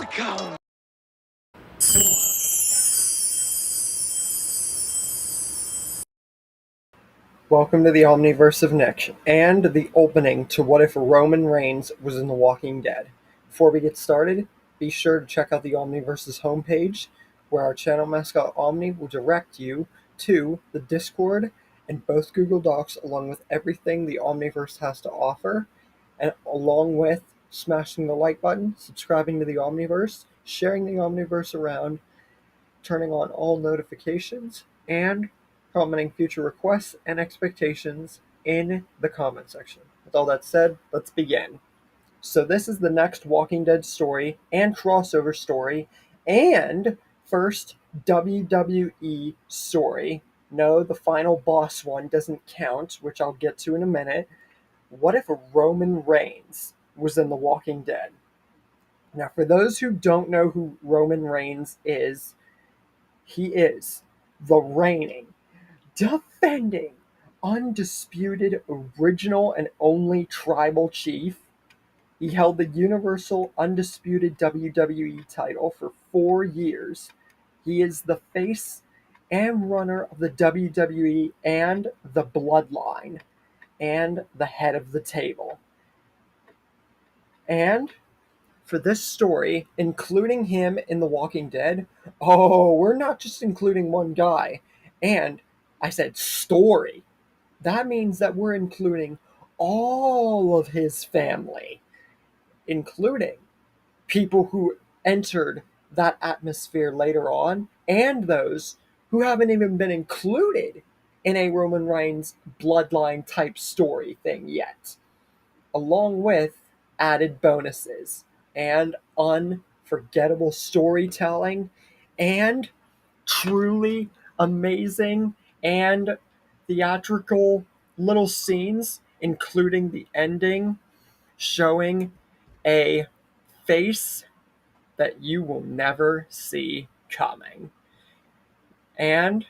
Welcome! Welcome to the Omniverse of Nick, and the opening to What If Roman Reigns Was in The Walking Dead. Before we get started, be sure to check out the Omniverse's homepage, where our channel mascot Omni will direct you to the Discord and both Google Docs, along with everything the Omniverse has to offer, and along with smashing the like button, subscribing to the Omniverse, sharing the Omniverse around, turning on all notifications, and commenting future requests and expectations in the comment section. With all that said, let's begin. So this is the next Walking Dead story and crossover story and first WWE story. No, the final boss one doesn't count, which I'll get to in a minute. What if Roman Reigns was in The Walking Dead? Now, for those who don't know who Roman Reigns is, he is the reigning, defending, undisputed, original, and only tribal chief. He held the Universal Undisputed WWE title for 4 years. He is the face and runner of the WWE and the bloodline, and the head of the table. And for this story, including him in The Walking Dead, we're not just including one guy. And I said story. That means that we're including all of his family, including people who entered that atmosphere later on, and those who haven't even been included in a Roman Reigns bloodline type story thing yet, along with added bonuses and unforgettable storytelling and truly amazing and theatrical little scenes, including the ending showing a face that you will never see coming. And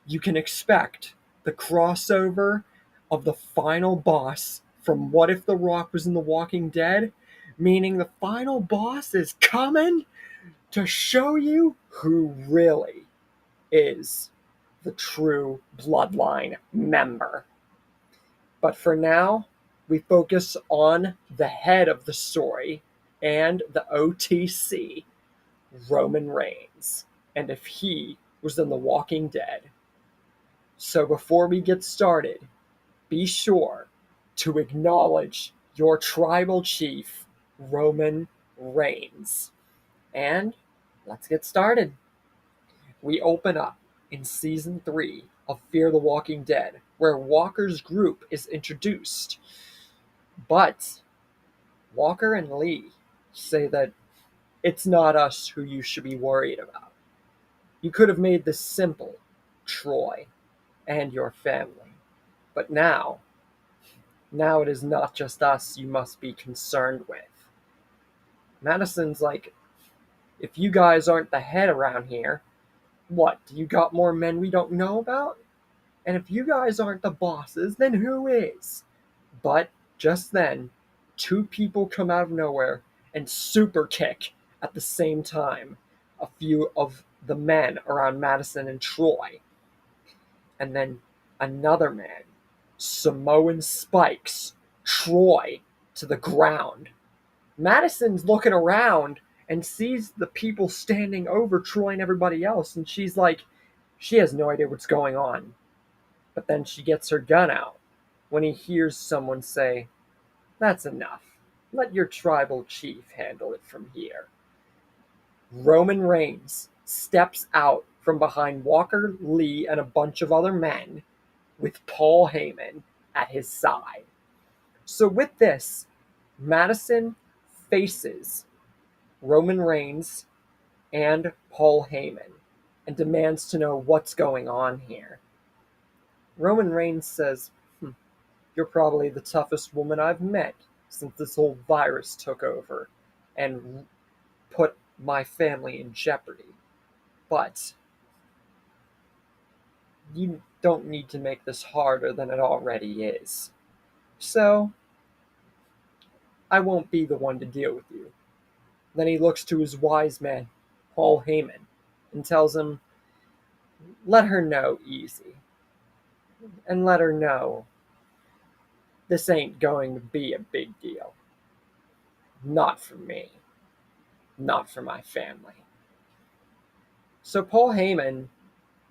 you can expect the crossover of the final boss from What If The Rock Was in The Walking Dead, meaning the final boss is coming to show you who really is the true bloodline member. But for now, we focus on the head of the story and the OTC, Roman Reigns, and if he was in The Walking Dead. So before we get started, be sure to acknowledge your tribal chief, Roman Reigns. And let's get started. We open up in Season 3 of Fear the Walking Dead, where Walker's group is introduced. But Walker and Lee say that it's not us who you should be worried about. You could have made this simple, Troy and your family. But now it is not just us you must be concerned with. Madison's like, if you guys aren't the head around here, what, do you got more men we don't know about? And if you guys aren't the bosses, then who is? But just then, 2 people come out of nowhere and super kick at the same time a few of the men around Madison and Troy. And then another man, Samoan spikes Troy to the ground. Madison's looking around and sees the people standing over Troy and everybody else, and she's like, she has no idea what's going on. But then she gets her gun out when he hears someone say, "That's enough. Let your tribal chief handle it from here." Roman Reigns steps out from behind Walker, Lee, and a bunch of other men with Paul Heyman at his side. So with this, Madison faces Roman Reigns and Paul Heyman and demands to know what's going on here. Roman Reigns says, "You're probably the toughest woman I've met since this whole virus took over and put my family in jeopardy. But you don't need to make this harder than it already is. So I won't be the one to deal with you. Then he looks to his wise man, Paul Heyman, and tells him, let her know easy. And let her know this ain't going to be a big deal. Not for me. Not for my family. So Paul Heyman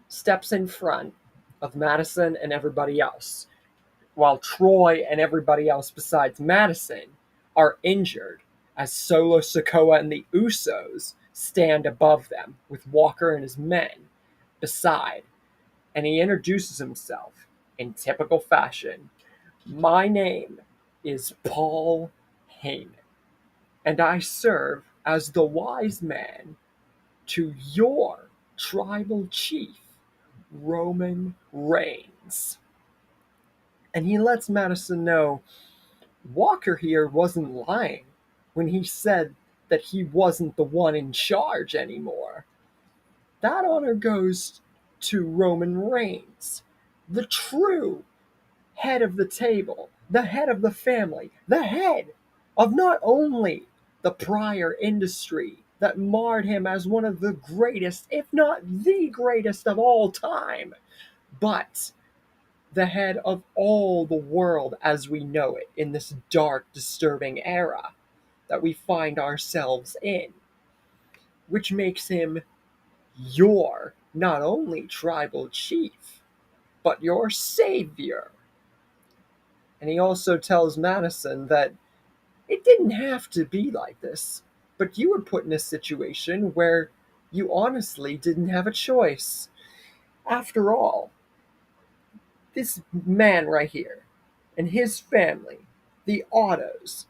steps in front of Madison and everybody else, while Troy and everybody else besides Madison are injured as Solo Sikoa and the Usos stand above them with Walker and his men beside, and he introduces himself in typical fashion. My name is Paul Heyman, and I serve as the wise man to your tribal chief, Roman Reigns. And he lets Madison know Walker here wasn't lying when he said that he wasn't the one in charge anymore. That honor goes to Roman Reigns, the true head of the table, the head of the family, the head of not only the prior industry that marred him as one of the greatest, if not the greatest of all time, but the head of all the world as we know it in this dark, disturbing era that we find ourselves in, which makes him your not only tribal chief, but your savior. And he also tells Madison that it didn't have to be like this, but you were put in a situation where you honestly didn't have a choice. After all, this man right here and his family, the Ottos,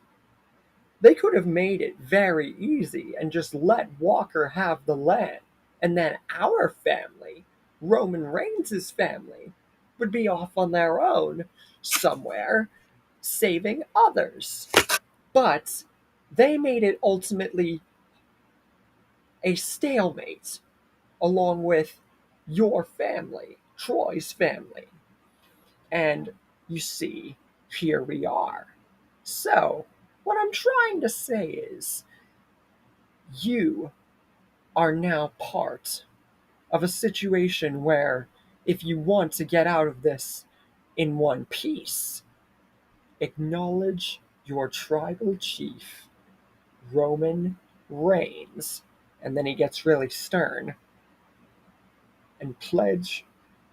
they could have made it very easy and just let Walker have the land. And then our family, Roman Reigns' family, would be off on their own somewhere, saving others. But they made it ultimately a stalemate along with your family, Troy's family. And you see, here we are. So, what I'm trying to say is, you are now part of a situation where if you want to get out of this in one piece, acknowledge your tribal chief, Roman Reigns, and then he gets really stern, and pledge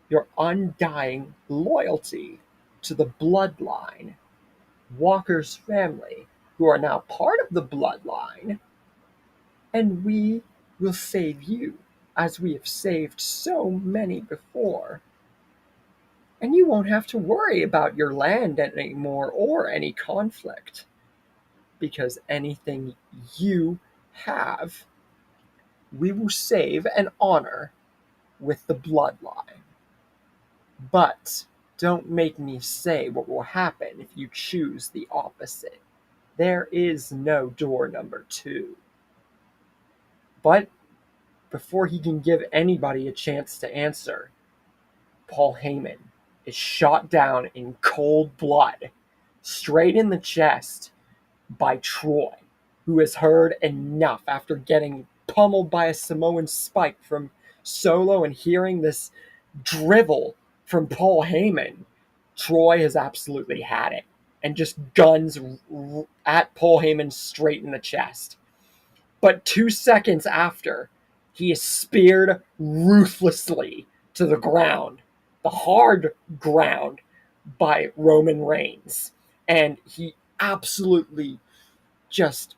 your undying loyalty to the bloodline, Walker's family, who are now part of the bloodline, and we will save you as we have saved so many before. And you won't have to worry about your land anymore or any conflict, because anything you have, we will save and honor with the bloodline. But don't make me say what will happen if you choose the opposite. There is no door number 2. But before he can give anybody a chance to answer, Paul Heyman is shot down in cold blood, straight in the chest, by Troy, who has heard enough after getting pummeled by a Samoan spike from Solo and hearing this drivel from Paul Heyman. Troy has absolutely had it and just guns at Paul Heyman straight in the chest. But 2 seconds after, he is speared ruthlessly to the ground, the hard ground, by Roman Reigns. And he absolutely just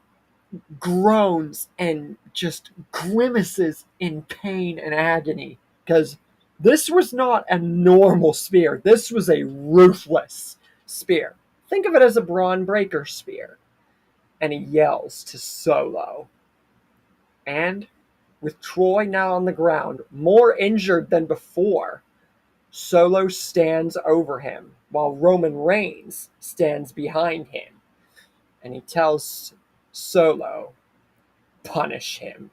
groans and just grimaces in pain and agony, because this was not a normal spear. This was a ruthless spear. Think of it as a Braun Breaker spear. And he yells to Solo. And with Troy now on the ground, more injured than before, Solo stands over him while Roman Reigns stands behind him. And he tells Solo, punish him,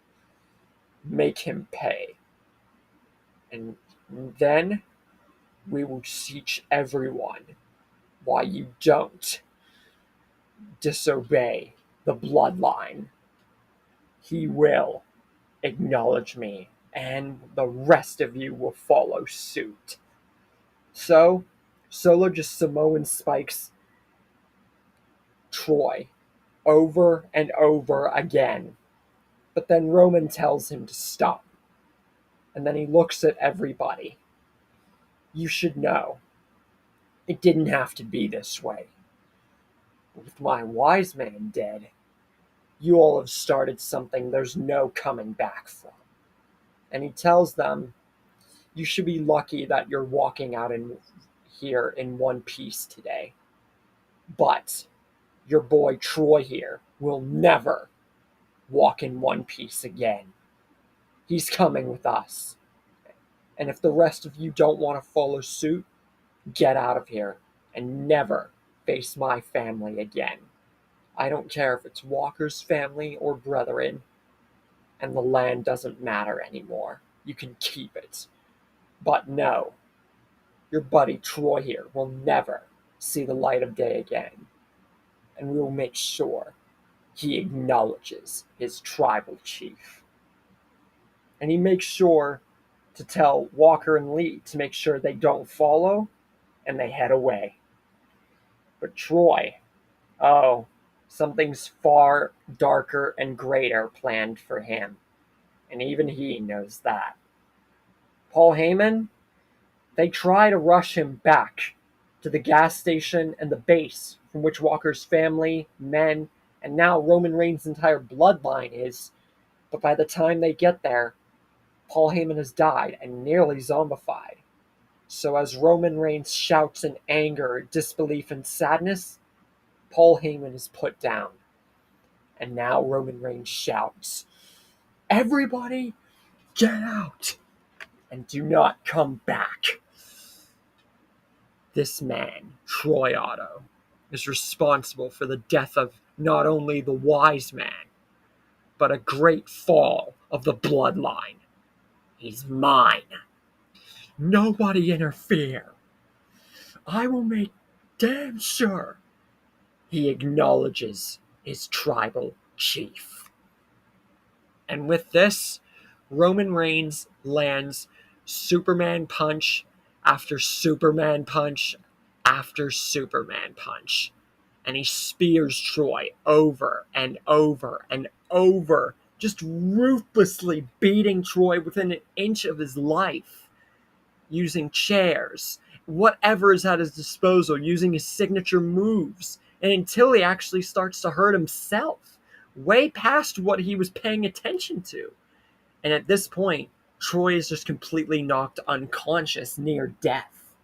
make him pay. And then we will teach everyone why you don't disobey the bloodline. he will acknowledge me, and the rest of you will follow suit. So, Solo just Samoan spikes Troy over and over again. But then Roman tells him to stop. And then he looks at everybody. You should know, it didn't have to be this way. With my wise man dead, you all have started something there's no coming back from. And he tells them, you should be lucky that you're walking out in here in one piece today. But your boy Troy here will never walk in one piece again. He's coming with us. And if the rest of you don't want to follow suit, get out of here and never face my family again. I don't care if it's Walker's family or brethren, and the land doesn't matter anymore. You can keep it. But no, your buddy Troy here will never see the light of day again, and we will make sure he acknowledges his tribal chief. And he makes sure to tell Walker and Lee to make sure they don't follow, and they head away. But Troy, oh, something's far darker and greater planned for him, and even he knows that. Paul Heyman, they try to rush him back to the gas station and the base from which Walker's family, men, and now Roman Reigns' entire bloodline is, but by the time they get there, Paul Heyman has died and nearly zombified. So as Roman Reigns shouts in anger, disbelief, and sadness, Paul Heyman is put down. And now Roman Reigns shouts, everybody get out and do not come back. This man, Troy Otto, is responsible for the death of not only the wise man, but a great fall of the bloodline. He's mine. Nobody interfere. I will make damn sure he acknowledges his tribal chief. And with this, Roman Reigns lands Superman punch after Superman punch after Superman punch. And he spears Troy over and over and over, just ruthlessly beating Troy within an inch of his life, using chairs, whatever is at his disposal, using his signature moves, and until he actually starts to hurt himself, way past what he was paying attention to. And at this point, Troy is just completely knocked unconscious, near death.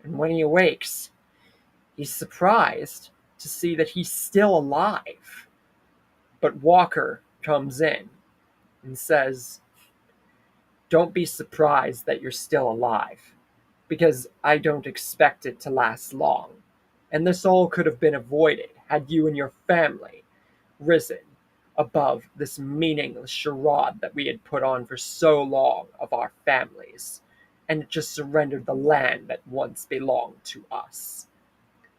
And when he awakes, he's surprised to see that he's still alive. But Walker comes in and says, don't be surprised that you're still alive, because I don't expect it to last long. And this all could have been avoided had you and your family risen above this meaningless charade that we had put on for so long of our families, and just surrendered the land that once belonged to us.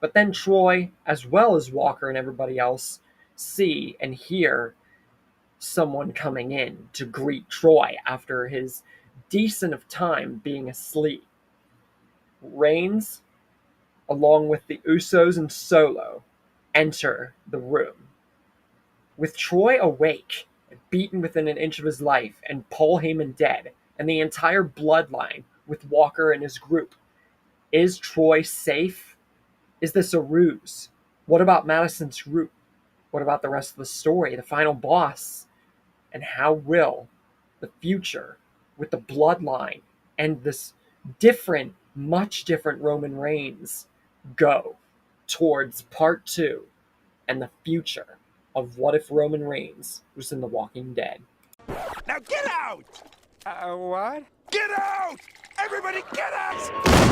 But then Troy, as well as Walker and everybody else, see and hear someone coming in to greet Troy after his decent of time being asleep. Reigns, along with the Usos and Solo, enter the room. With Troy awake, beaten within an inch of his life, and Paul Heyman dead, and the entire bloodline with Walker and his group, is Troy safe? Is this a ruse? What about Madison's group? What about the rest of the story, the final boss? And how will the future with the bloodline and this different, much different Roman Reigns go towards part 2 and the future of what if Roman Reigns was in The Walking Dead? Now get out! What? Get out! Everybody get out!